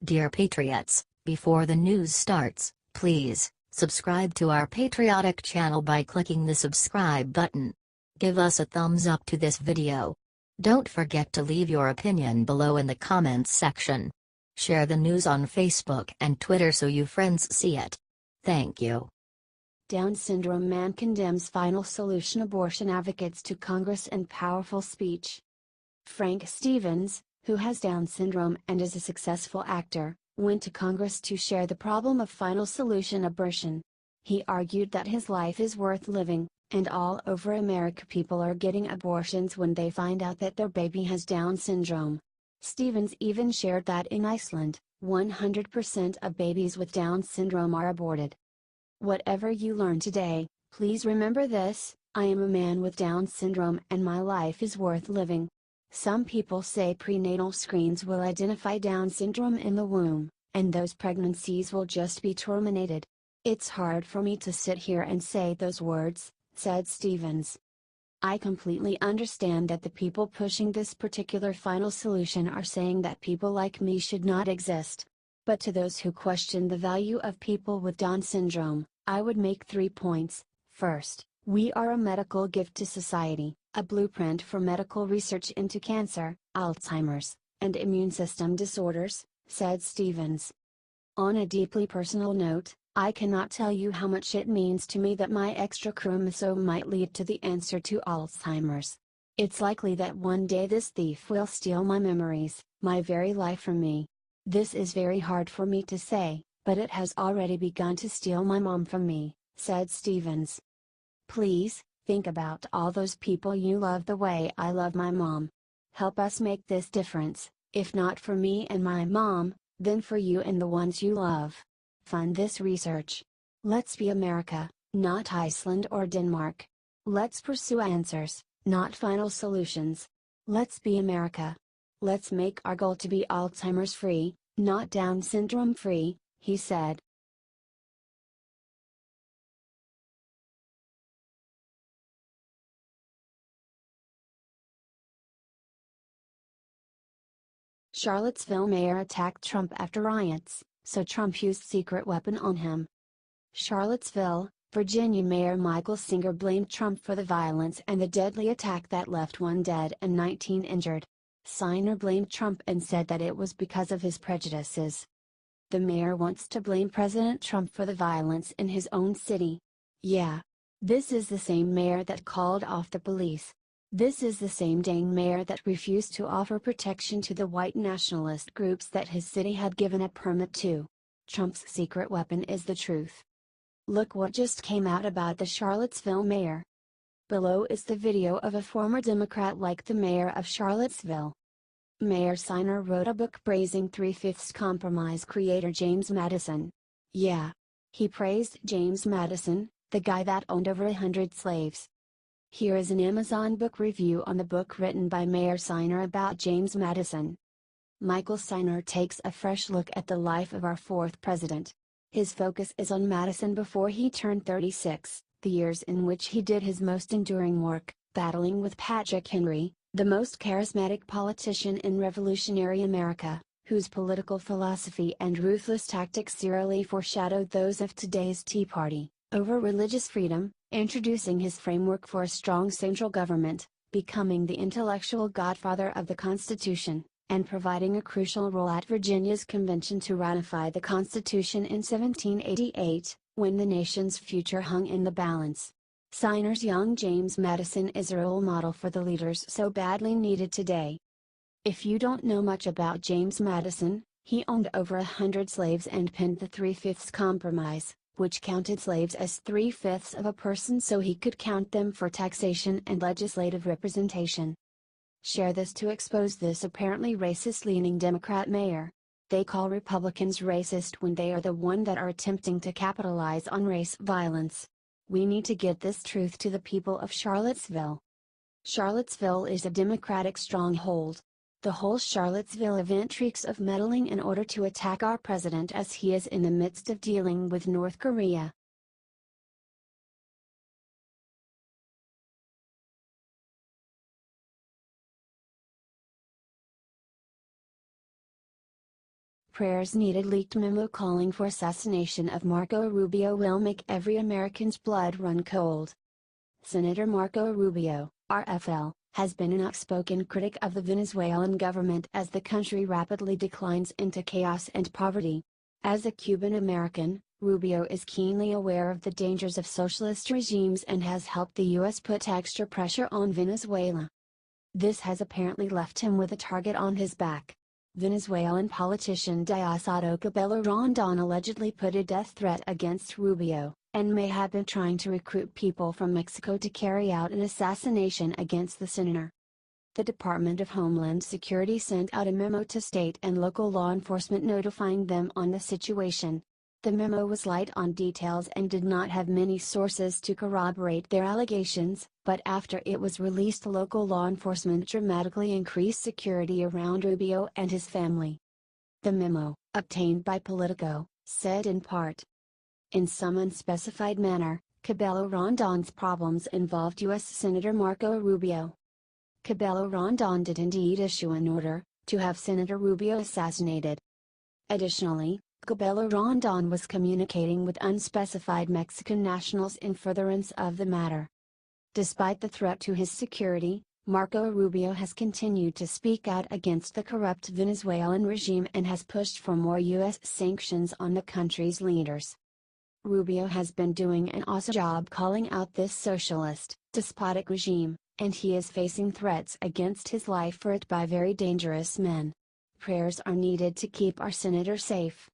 Dear Patriots, before the news starts, please subscribe to our patriotic channel by clicking the subscribe button. Give us a thumbs up to this video. Don't forget to leave your opinion below in the comments section. Share the news on Facebook and Twitter so your friends see it. Thank you. Down syndrome man condemns final solution, abortion advocates to Congress and powerful speech. Frank Stevens, who has Down syndrome and is a successful actor, went to Congress to share the problem of final solution abortion. He argued that his life is worth living, and all over America people are getting abortions when they find out that their baby has Down syndrome. Stevens even shared that in Iceland, 100% of babies with Down syndrome are aborted. Whatever you learn today, please remember this: I am a man with Down syndrome and my life is worth living. Some people say prenatal screens will identify Down syndrome in the womb, and those pregnancies will just be terminated. It's hard for me to sit here and say those words, said Stevens. I completely understand that the people pushing this particular final solution are saying that people like me should not exist. But to those who question the value of people with Down syndrome, I would make 3 points. First, we are a medical gift to society, a blueprint for medical research into cancer, Alzheimer's, and immune system disorders, said Stevens. On a deeply personal note, I cannot tell you how much it means to me that my extra chromosome might lead to the answer to Alzheimer's. It's likely that one day this thief will steal my memories, my very life from me. This is very hard for me to say, but it has already begun to steal my mom from me, said Stevens. Please, think about all those people you love the way I love my mom. Help us make this difference, if not for me and my mom, then for you and the ones you love. Fund this research. Let's be America, not Iceland or Denmark. Let's pursue answers, not final solutions. Let's be America. Let's make our goal to be Alzheimer's free, not Down syndrome free, he said. Charlottesville mayor attacked Trump after riots, so Trump used secret weapon on him. Charlottesville, Virginia Mayor Michael Singer blamed Trump for the violence and the deadly attack that left 1 dead and 19 injured. Singer blamed Trump and said that it was because of his prejudices. The mayor wants to blame President Trump for the violence in his own city. Yeah. This is the same mayor that called off the police. This is the same dang mayor that refused to offer protection to the white nationalist groups that his city had given a permit to. Trump's secret weapon is the truth. Look what just came out about the Charlottesville mayor. Below is the video of a former Democrat like the mayor of Charlottesville. Mayor Singer wrote a book praising 3/5 compromise creator James Madison. Yeah. He praised James Madison, the guy that owned over 100 slaves. Here is an Amazon book review on the book written by Mayor Singer about James Madison. Michael Singer takes a fresh look at the life of our 4th president. His focus is on Madison before he turned 36, the years in which he did his most enduring work, battling with Patrick Henry, the most charismatic politician in revolutionary America, whose political philosophy and ruthless tactics eerily foreshadowed those of today's Tea Party, over religious freedom, introducing his framework for a strong central government, becoming the intellectual godfather of the Constitution, and providing a crucial role at Virginia's convention to ratify the Constitution in 1788, when the nation's future hung in the balance. Singer's young James Madison is a role model for the leaders so badly needed today. If you don't know much about James Madison, he owned over 100 slaves and penned the 3/5 compromise, which counted slaves as 3/5 of a person so he could count them for taxation and legislative representation. Share this to expose this apparently racist-leaning Democrat mayor. They call Republicans racist when they are the one that are attempting to capitalize on race violence. We need to get this truth to the people of Charlottesville. Charlottesville is a Democratic stronghold. The whole Charlottesville event reeks of meddling in order to attack our president as he is in the midst of dealing with North Korea. Prayers needed. Leaked memo calling for assassination of Marco Rubio will make every American's blood run cold. Senator Marco Rubio, RFL, has been an outspoken critic of the Venezuelan government as the country rapidly declines into chaos and poverty. As a Cuban American, Rubio is keenly aware of the dangers of socialist regimes and has helped the U.S. put extra pressure on Venezuela. This has apparently left him with a target on his back. Venezuelan politician Diosdado Cabello Rondon allegedly put a death threat against Rubio, and may have been trying to recruit people from Mexico to carry out an assassination against the senator. The Department of Homeland Security sent out a memo to state and local law enforcement notifying them on the situation. The memo was light on details and did not have many sources to corroborate their allegations, but after it was released, local law enforcement dramatically increased security around Rubio and his family. The memo, obtained by Politico, said in part, in some unspecified manner, Cabello Rondon's problems involved U.S. Senator Marco Rubio. Cabello Rondon did indeed issue an order to have Senator Rubio assassinated. Additionally, Cabello Rondon was communicating with unspecified Mexican nationals in furtherance of the matter. Despite the threat to his security, Marco Rubio has continued to speak out against the corrupt Venezuelan regime and has pushed for more U.S. sanctions on the country's leaders. Rubio has been doing an awesome job calling out this socialist, despotic regime, and he is facing threats against his life for it by very dangerous men. Prayers are needed to keep our senator safe.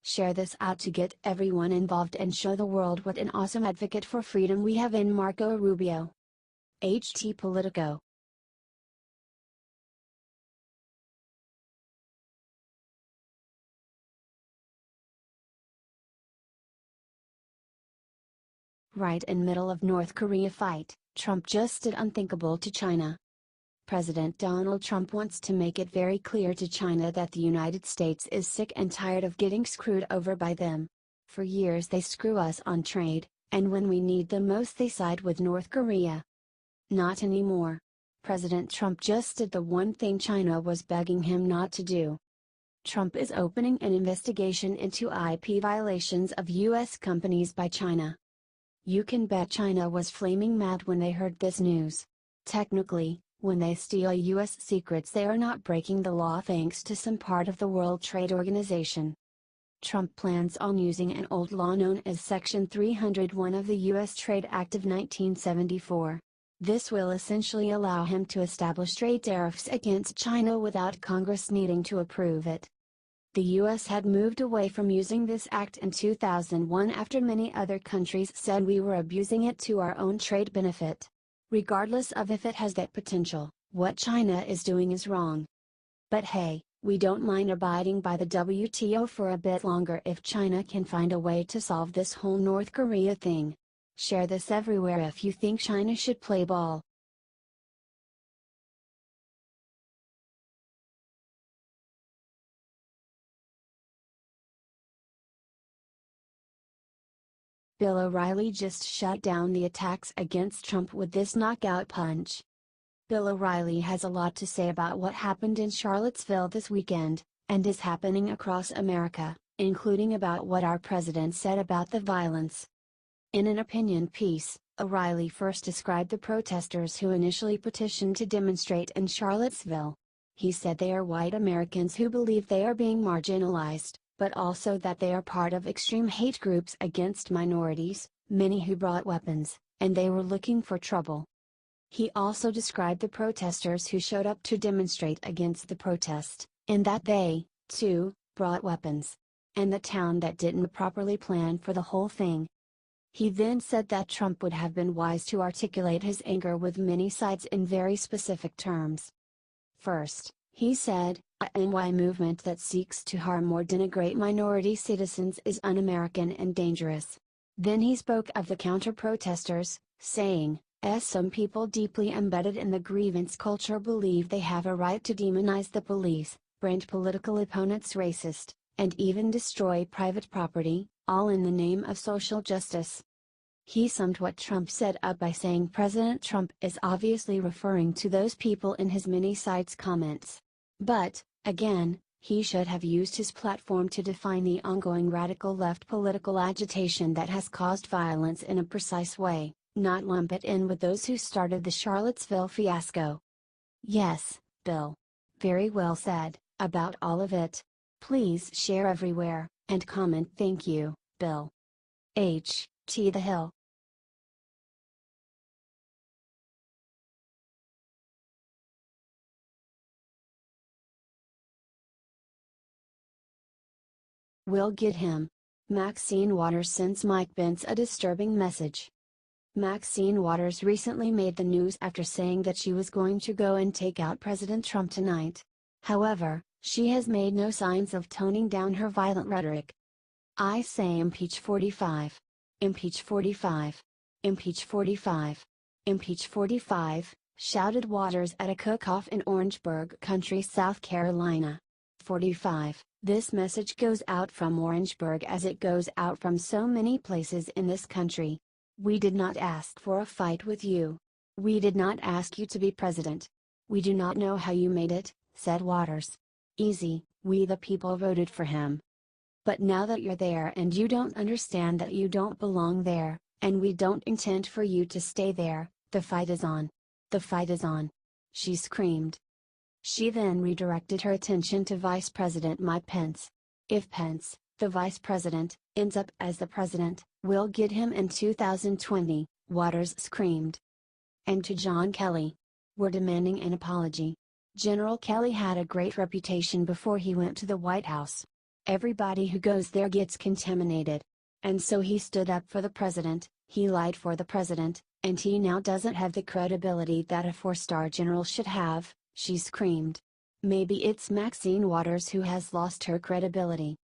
Share this out to get everyone involved and show the world what an awesome advocate for freedom we have in Marco Rubio. HT Politico. Right in middle of North Korea fight, Trump just did unthinkable to China. President Donald Trump wants to make it very clear to China that the United States is sick and tired of getting screwed over by them. For years they screw us on trade, and when we need them most they side with North Korea. Not anymore. President Trump just did the one thing China was begging him not to do. Trump is opening an investigation into IP violations of U.S. companies by China. You can bet China was flaming mad when they heard this news. Technically, when they steal U.S. secrets they are not breaking the law thanks to some part of the World Trade Organization. Trump plans on using an old law known as Section 301 of the U.S. Trade Act of 1974. This will essentially allow him to establish trade tariffs against China without Congress needing to approve it. The U.S. had moved away from using this act in 2001 after many other countries said we were abusing it to our own trade benefit. Regardless of if it has that potential, what China is doing is wrong. But hey, we don't mind abiding by the WTO for a bit longer if China can find a way to solve this whole North Korea thing. Share this everywhere if you think China should play ball. Bill O'Reilly just shut down the attacks against Trump with this knockout punch. Bill O'Reilly has a lot to say about what happened in Charlottesville this weekend, and is happening across America, including about what our president said about the violence. In an opinion piece, O'Reilly first described the protesters who initially petitioned to demonstrate in Charlottesville. He said they are white Americans who believe they are being marginalized, but also that they are part of extreme hate groups against minorities, many who brought weapons, and they were looking for trouble. He also described the protesters who showed up to demonstrate against the protest, and that they, too, brought weapons. And the town that didn't properly plan for the whole thing. He then said that Trump would have been wise to articulate his anger with many sides in very specific terms. First, he said, a NY movement that seeks to harm or denigrate minority citizens is un-American and dangerous. Then he spoke of the counter-protesters, saying, some people deeply embedded in the grievance culture believe they have a right to demonize the police, brand political opponents racist, and even destroy private property, all in the name of social justice. He summed what Trump said up by saying President Trump is obviously referring to those people in his many sites comments. But, again, He should have used his platform to define the ongoing radical left political agitation that has caused violence in a precise way, not lump it in with those who started the Charlottesville fiasco. Yes, Bill. Very well said, about all of it. Please share everywhere, and comment thank you, Bill. H.T. The Hill. We'll get him. Maxine Waters sends Mike Pence a disturbing message. Maxine Waters recently made the news after saying that she was going to go and take out President Trump tonight. However, she has made no signs of toning down her violent rhetoric. I say impeach 45. Impeach 45. Impeach 45. Impeach 45, shouted Waters at a cook-off in Orangeburg Country, South Carolina. 45. This message goes out from Orangeburg as it goes out from so many places in this country. We did not ask for a fight with you. We did not ask you to be president. We do not know how you made it, said Waters. Easy, we the people voted for him. But now that you're there and you don't understand that you don't belong there, and we don't intend for you to stay there, the fight is on. The fight is on. She screamed. She then redirected her attention to Vice President Mike Pence. If Pence, the Vice President, ends up as the President, we'll get him in 2020, Waters screamed. And to John Kelly. We're demanding an apology. General Kelly had a great reputation before he went to the White House. Everybody who goes there gets contaminated. And so he stood up for the President, he lied for the President, and he now doesn't have the credibility that a four-star general should have, she screamed. Maybe it's Maxine Waters who has lost her credibility.